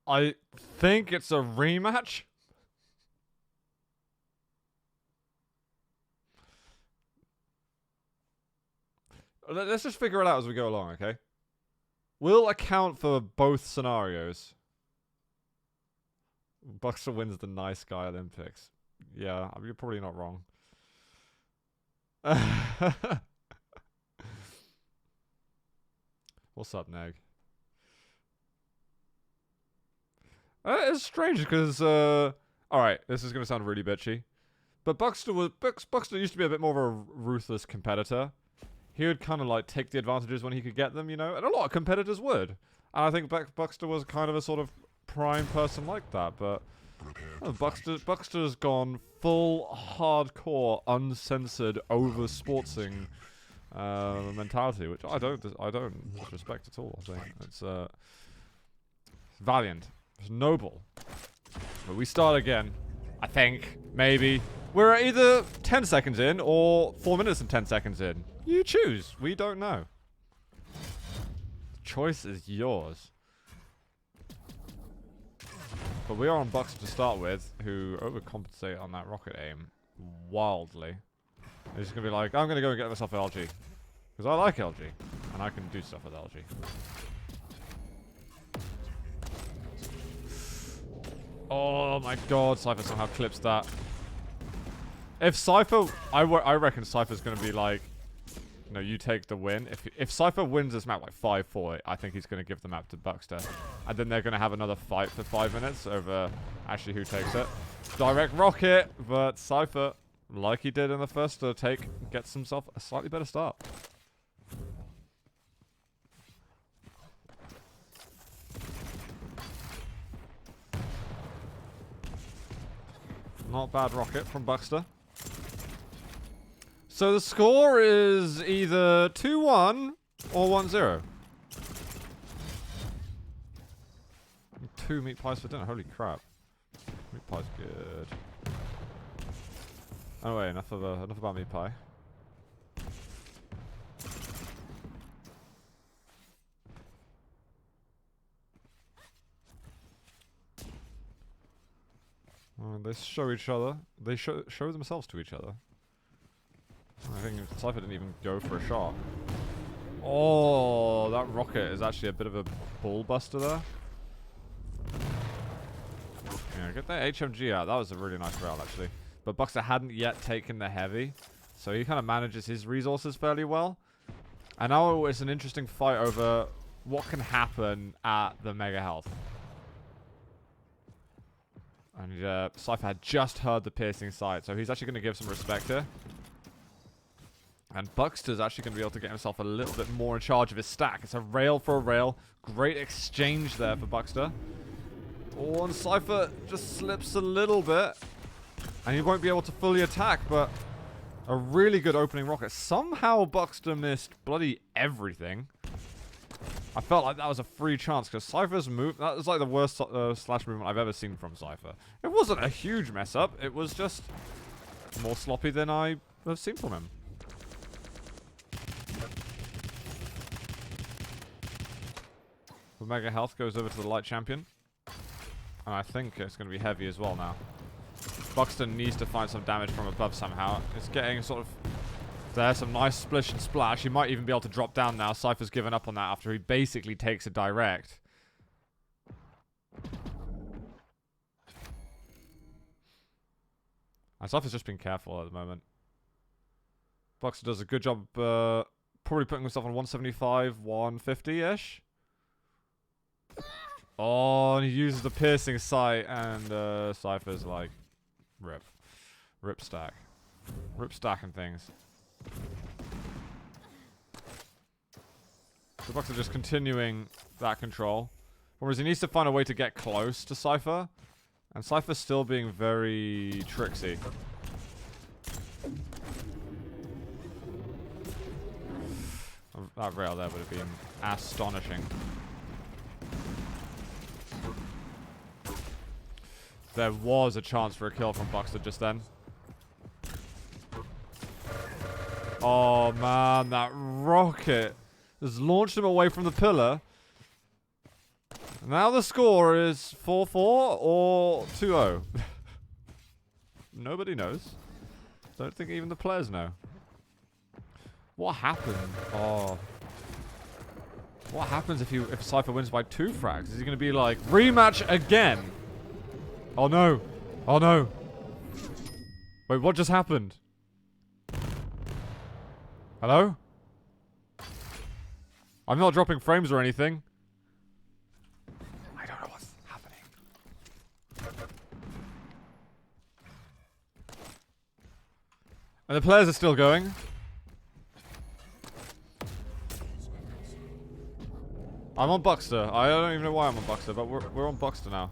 I think it's a rematch. Let's just figure it out as we go along, okay? We'll account for both scenarios. Bukster wins the nice guy Olympics. Yeah, you're probably not wrong. What's up, Neg? It's strange because, alright, this is going to sound really bitchy. But Bukster used to be a bit more of a ruthless competitor. He would kind of like take the advantages when he could get them, you know? And a lot of competitors would. And I think Bukster was kind of a sort of prime person like that, but Bukster's gone full hardcore, uncensored, over-sportsing mentality, which I don't disrespect at all. I think it's valiant, it's noble. But we start again. I think maybe we're either 10 seconds in or 4 minutes and 10 seconds in. You choose. We don't know. The choice is yours. But we are on Bukster to start with, who overcompensate on that rocket aim wildly. He's going to be like, I'm going to go and get myself an LG. Because I like LG. And I can do stuff with LG. Oh my god, Cypher somehow clips that. If Cypher... I reckon Cypher's going to be like... No, you take the win. If Cypher wins this map like 5-4, I think he's going to give the map to Bukster. And then they're going to have another fight for 5 minutes over actually who takes it. Direct rocket, but Cypher, like he did in the first take, gets himself a slightly better start. Not bad rocket from Bukster. So the score is either 2-1 or 1-0. 2 meat pies for dinner. Holy crap. Meat pie's good. Anyway, enough about meat pie. They show each other. They show themselves to each other. I think Cypher didn't even go for a shot. Oh, that rocket is actually a bit of a ball buster there. Yeah, get that HMG out. That was a really nice round, actually. But Bukster hadn't yet taken the heavy, so he kind of manages his resources fairly well. And now it's an interesting fight over what can happen at the Mega Health. And Cypher had just heard the piercing sight, so he's actually going to give some respect here. And Bukster's actually going to be able to get himself a little bit more in charge of his stack. It's a rail for a rail. Great exchange there for Bukster. Oh, and Cypher just slips a little bit. And he won't be able to fully attack, but a really good opening rocket. Somehow Bukster missed bloody everything. I felt like that was a free chance, because Cypher's move... That was like the worst slash movement I've ever seen from Cypher. It wasn't a huge mess up. It was just more sloppy than I have seen from him. The Mega Health goes over to the Light Champion. And I think it's going to be heavy as well now. Bukster needs to find some damage from above somehow. It's getting sort of... There's some nice splish and splash. He might even be able to drop down now. Cypher's given up on that after he basically takes a direct. And Cypher's just being careful at the moment. Bukster does a good job probably putting himself on 175, 150-ish. Oh, and he uses the piercing sight, and Cypher's like, rip. Rip stack. Rip stacking things. So Bukster just continuing that control. Whereas he needs to find a way to get close to Cypher. And Cypher's still being very tricksy. That rail there would have been astonishing. There was a chance for a kill from Bukster just then. Oh man, that rocket has launched him away from the pillar. Now the score is 4-4 or 2-0. Nobody knows. Don't think even the players know. What happened? Oh. What happens if Cypher wins by 2 frags? Is he going to be like, rematch again? Oh no. Oh no. Wait, what just happened? Hello? I'm not dropping frames or anything. I don't know what's happening. And the players are still going. I'm on Bukster. I don't even know why I'm on Bukster, but we're on Bukster now.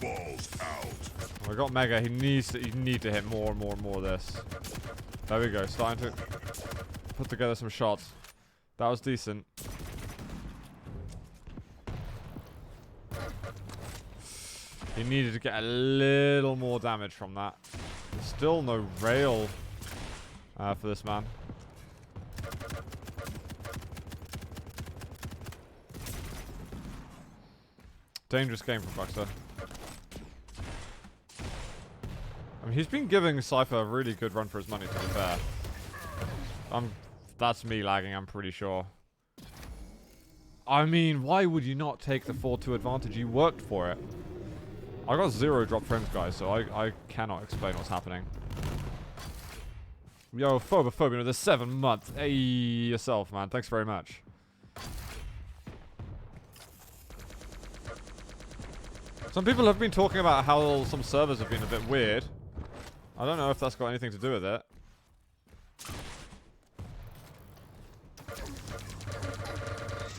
Balls out. Oh, I got Mega. He need to hit more and more and more of this. There we go. Starting to put together some shots. That was decent. He needed to get a little more damage from that. Still no rail for this man. Dangerous game for Bukster. I mean, he's been giving Cypher a really good run for his money, to be fair. That's me lagging, I'm pretty sure. I mean, why would you not take the 4-2 advantage? You worked for it. I got 0 drop frames, guys, so I cannot explain what's happening. Yo, Phobia with the 7 months. Hey, yourself, man. Thanks very much. Some people have been talking about how some servers have been a bit weird. I don't know if that's got anything to do with it.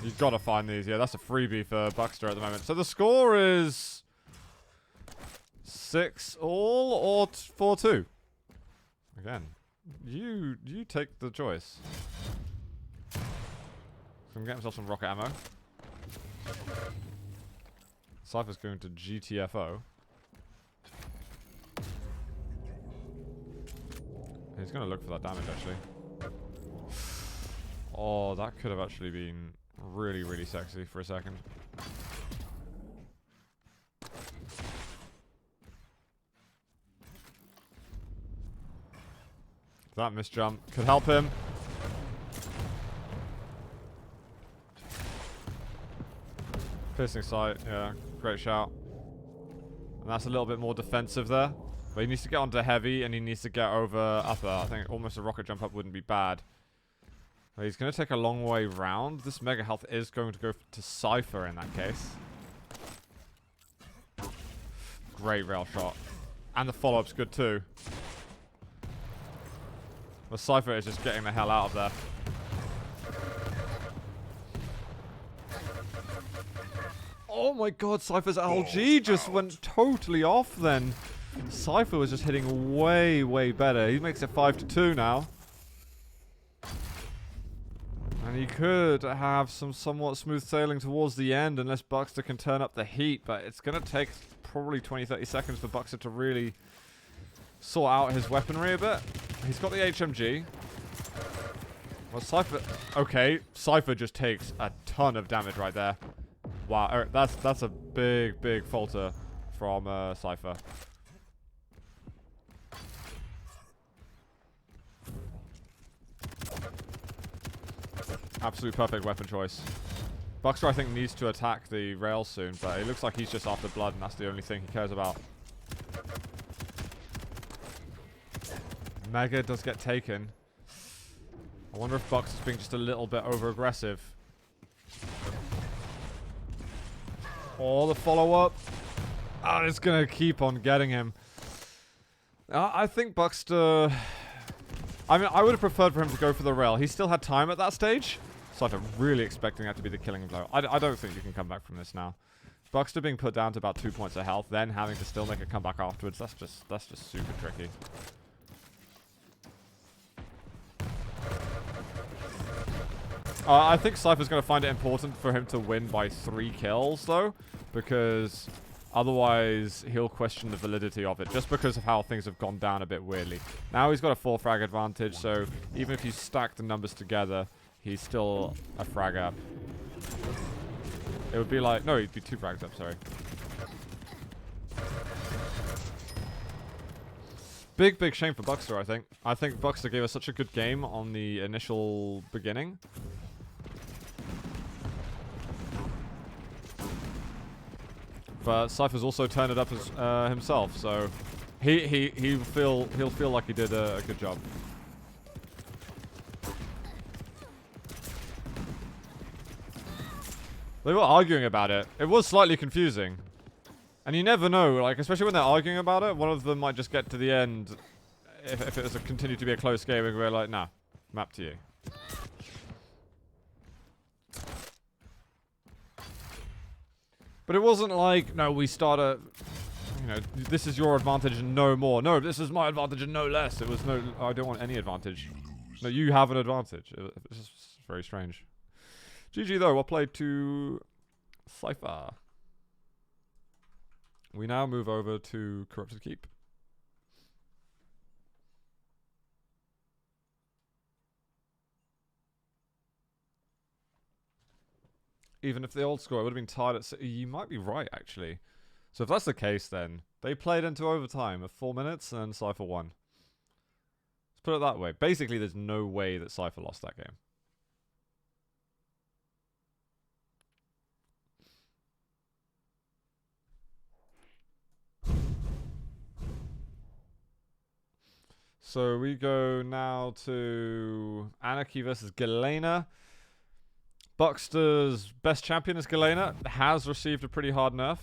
You've got to find these. Yeah, that's a freebie for Bukster at the moment. So the score is 6 all or 4-2. Again, you take the choice. So I'm getting himself some rocket ammo. Cypher's going to GTFO. He's going to look for that damage, actually. Oh, that could have actually been really, really sexy for a second. That misjump could help him. Piercing sight, yeah, great shout. And that's a little bit more defensive there. But he needs to get onto heavy and he needs to get over upper. I think almost a rocket jump up wouldn't be bad. But he's going to take a long way round. This mega health is going to go to Cypher in that case. Great rail shot. And the follow-up's good too. The Cypher is just getting the hell out of there. Oh my god, Cypher's LG just went totally off then. Cypher was just hitting way, way better. He makes it 5-2 now. And he could have some somewhat smooth sailing towards the end unless Bukster can turn up the heat. But it's going to take probably 20-30 seconds for Bukster to really sort out his weaponry a bit. He's got the HMG. Well, Cypher... Okay, Cypher just takes a ton of damage right there. Wow, that's a big, big falter from Cypher. Absolute perfect weapon choice. Bukster, I think, needs to attack the rails soon, but it looks like he's just after blood, and that's the only thing he cares about. Mega does get taken. I wonder if Bukster's being just a little bit over-aggressive. Oh, the follow-up. Oh, it's going to keep on getting him. I think Bukster... I mean, I would have preferred for him to go for the rail. He still had time at that stage. So I'm really expecting that to be the killing blow. I don't think you can come back from this now. Bukster being put down to about 2 points of health, then having to still make a comeback afterwards, that's just super tricky. I think Cypher's going to find it important for him to win by 3 kills, though, because Otherwise, he'll question the validity of it just because of how things have gone down a bit weirdly. Now he's got a 4 frag advantage, so even if you stack the numbers together, he's still a frag up. It would be like... No, he'd be 2 frags up, sorry. Big shame for Bukster, I think. I think Bukster gave us such a good game on the initial beginning. But Cypher's also turned it up as himself, so he'll feel like he did a good job. They were arguing about it. It was slightly confusing. And you never know, like, especially when they're arguing about it, one of them might just get to the end if it was continue to be a close game and we're like, nah, map to you. But it wasn't like, no, we start a, you know, this is your advantage and no more. No, this is my advantage and no less. It was no, I don't want any advantage. No, you have an advantage. It's just very strange. GG though, well played to Cypher. We now move over to Corrupted Keep. Even if the old score would have been tied at... You might be right, actually. So if that's the case, then they played into overtime of 4 minutes and Cypher won. Let's put it that way. Basically, there's no way that Cypher lost that game. So we go now to Anarchy versus Galena. Bukster's best champion is Galena. Has received a pretty hard nerf.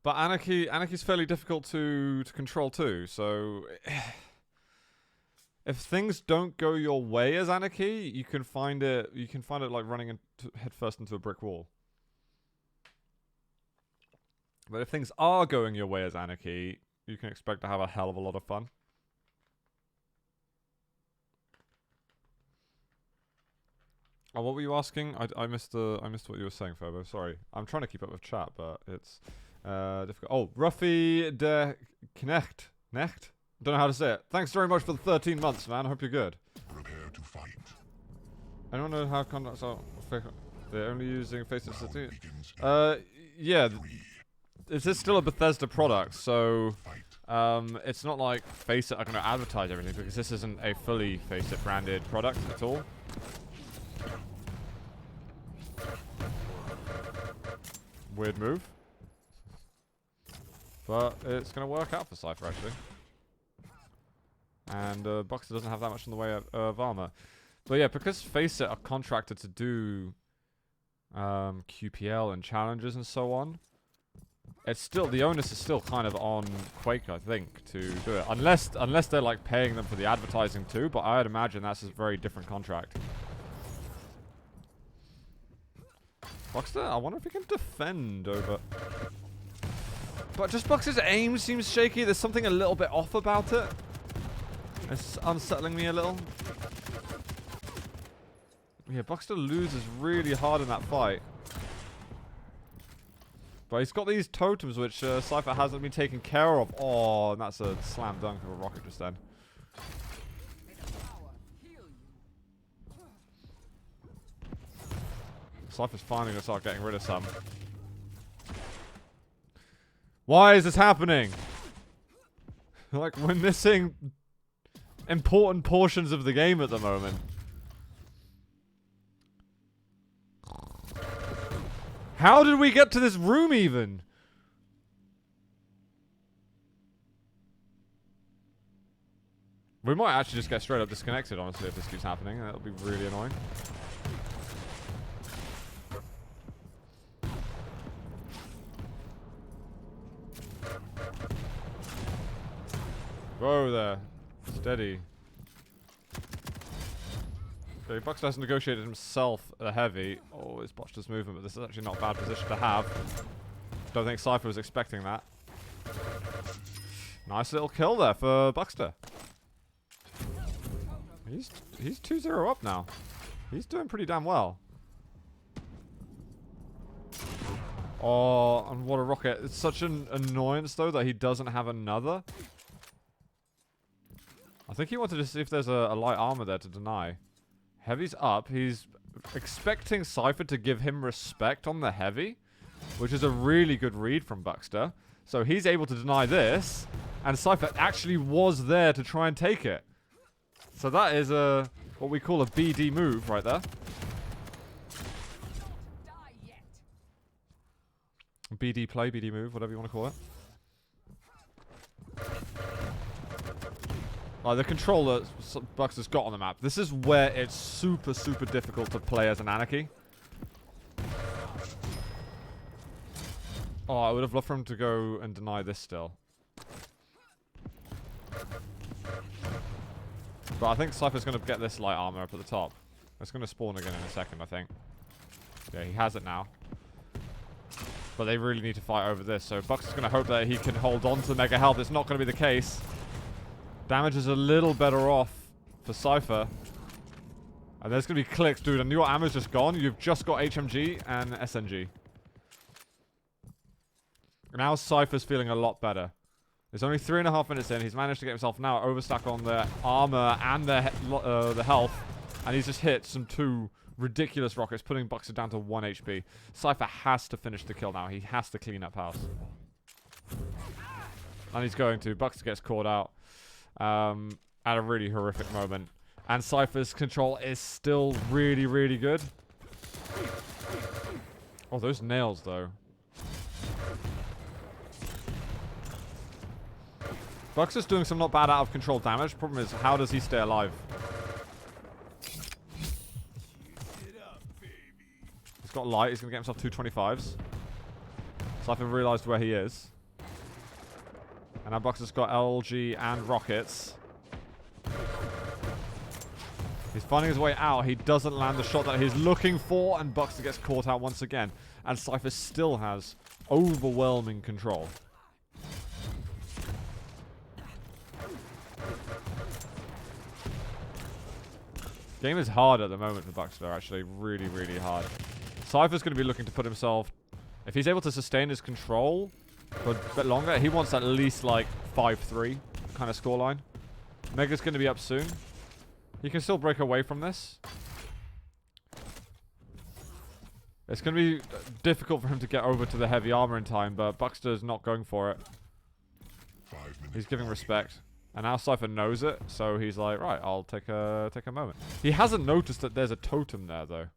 But Anarchy's fairly difficult to control too, so... If things don't go your way as Anarchy, you can find it like running headfirst into a brick wall. But if things are going your way as Anarchy, you can expect to have a hell of a lot of fun. Oh, what were you asking? I missed what you were saying, Ferbo. Sorry. I'm trying to keep up with chat, but it's difficult. Oh, Ruffy de Knecht. Don't know how to say it. Thanks very much for the 13 months, man. I hope you're good. Prepare to fight. I don't know how contracts are. They're only using Faceit City. Yeah. This is still a Bethesda product, so it's not like Faceit are going to advertise everything because this isn't a fully Faceit branded product at all. Weird move. But it's going to work out for Cypher, actually. And Bukster doesn't have that much in the way of armor. But yeah, because Faceit are contracted to do QPL and challenges and so on, it's still, the onus is still kind of on Quake, I think, to do it. Unless they're like paying them for the advertising too, but I'd imagine that's a very different contract. Bukster, I wonder if he can defend over... But just Bukster's aim seems shaky. There's something a little bit off about it. It's unsettling me a little. Yeah, Bukster loses really hard in that fight. But he's got these totems which Cypher hasn't been taking care of. Oh, and that's a slam dunk of a rocket just then. Cypher's finally gonna start getting rid of some. Why is this happening? Like, we're missing important portions of the game at the moment. How did we get to this room even? We might actually just get straight up disconnected, honestly, if this keeps happening. That'll be really annoying. Whoa there. Steady. Okay, Bukster has negotiated himself a heavy. Oh, he's botched his movement, but this is actually not a bad position to have. Don't think Cypher was expecting that. Nice little kill there for Bukster. He's 2-0 up now. He's doing pretty damn well. Oh, and what a rocket. It's such an annoyance, though, that he doesn't have another. I think he wanted to see if there's a light armor there to deny. Heavy's up. He's expecting Cypher to give him respect on the heavy, which is a really good read from Bukster. So he's able to deny this, and Cypher actually was there to try and take it. So that is what we call a BD move right there. BD play, BD move, whatever you want to call it. The control that Bukster's got on the map. This is where it's super, super difficult to play as an Anarchy. Oh, I would have loved for him to go and deny this still. But I think Cypher's going to get this light armor up at the top. It's going to spawn again in a second, I think. Yeah, he has it now. But they really need to fight over this. So Bukster's going to hope that he can hold on to Mega Health. It's not going to be the case. Damage is a little better off for Cypher. And there's going to be clicks, dude. And your ammo's just gone. You've just got HMG and SNG. Now Cypher's feeling a lot better. It's only 3.5 minutes in. He's managed to get himself now overstack on the armor and the health. And he's just hit some 2 ridiculous rockets, putting Bukster down to 1 HP. Cypher has to finish the kill now. He has to clean up house. And he's going to. Bukster gets caught out at a really horrific moment. And Cypher's control is still really, really good. Oh, those nails, though. Bukster's doing some not bad out of control damage. Problem is, how does he stay alive? He's got light. He's going to get himself 2 25s. Cypher realized where he is. And now Bukster's got LG and rockets. He's finding his way out. He doesn't land the shot that he's looking for. And Bukster gets caught out once again. And Cypher still has overwhelming control. Game is hard at the moment for Bukster, actually. Really, really hard. Cypher's going to be looking to put himself... If he's able to sustain his control for a bit longer, he wants at least, like, 5-3 kind of scoreline. Mega's going to be up soon. He can still break away from this. It's going to be difficult for him to get over to the heavy armor in time, but Bukster's not going for it. He's giving respect. And now Cypher knows it, so he's like, right, I'll take a moment. He hasn't noticed that there's a totem there, though.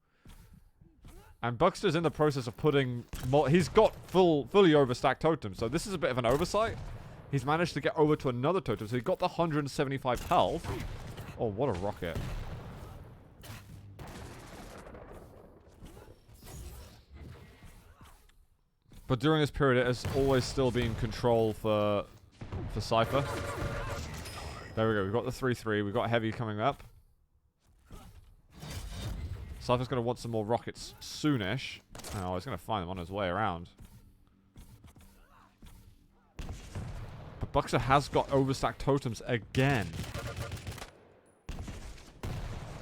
And Bukster's in the process of putting... He's got fully overstacked totems, so this is a bit of an oversight. He's managed to get over to another totem, so he got the 175 health. Oh, what a rocket. But during this period, it has always still been control for Cypher. There we go. We've got the 3-3. We've got heavy coming up. Cypher's going to want some more rockets soonish. Oh, he's going to find them on his way around. But Bukster has got overstacked totems again.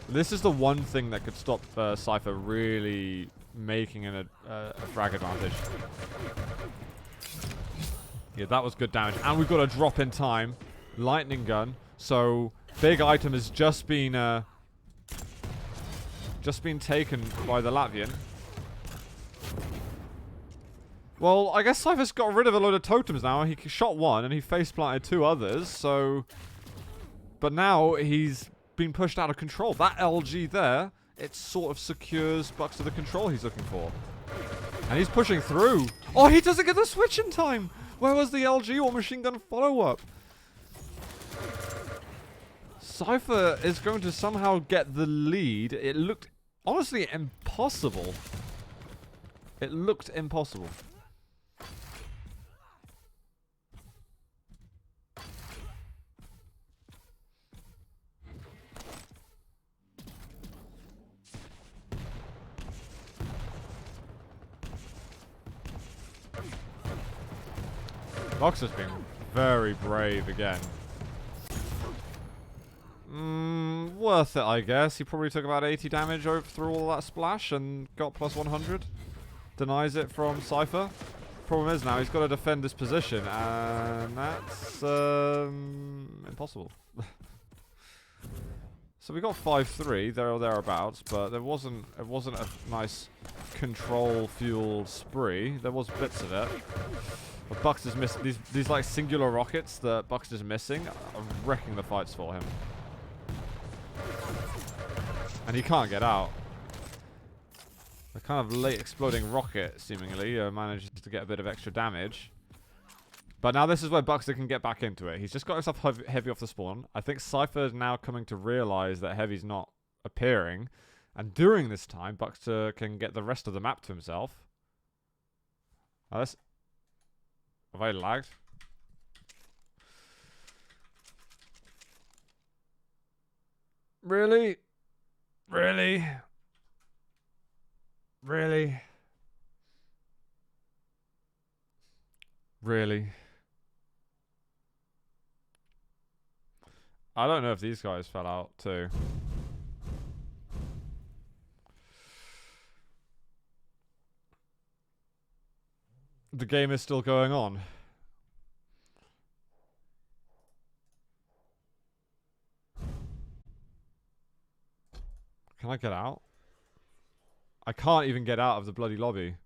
This is the one thing that could stop Cypher really making a frag advantage. Yeah, that was good damage. And we've got a drop in time. Lightning gun. So, big item has just been taken by the Latvian. Well, I guess Cypher's got rid of a load of totems now. He shot one and he face planted 2 others, so... But now he's been pushed out of control. That LG there, it sort of secures Bukster the control he's looking for. And he's pushing through. Oh, he doesn't get the switch in time! Where was the LG or machine gun follow-up? Cypher is going to somehow get the lead. It looked honestly impossible. It looked impossible. Bukster's been Very brave again. Worth it, I guess. He probably took about 80 damage through all that splash and got plus 100. Denies it from Cypher. Problem is now he's got to defend this position, and that's impossible. So we got 5-3 there or thereabouts, but it wasn't a nice control-fueled spree. There was bits of it. But Bukster's missing these like singular rockets that Bukster's missing are wrecking the fights for him. And he can't get out. The kind of late exploding rocket, seemingly, manages to get a bit of extra damage. But now this is where Bukster can get back into it. He's just got himself heavy off the spawn. I think Cypher is now coming to realize that Heavy's not appearing. And during this time, Bukster can get the rest of the map to himself. Now this... Have I lagged? Really? Really? Really? Really? I don't know if these guys fell out too. The game is still going on. Can I get out? I can't even get out of the bloody lobby.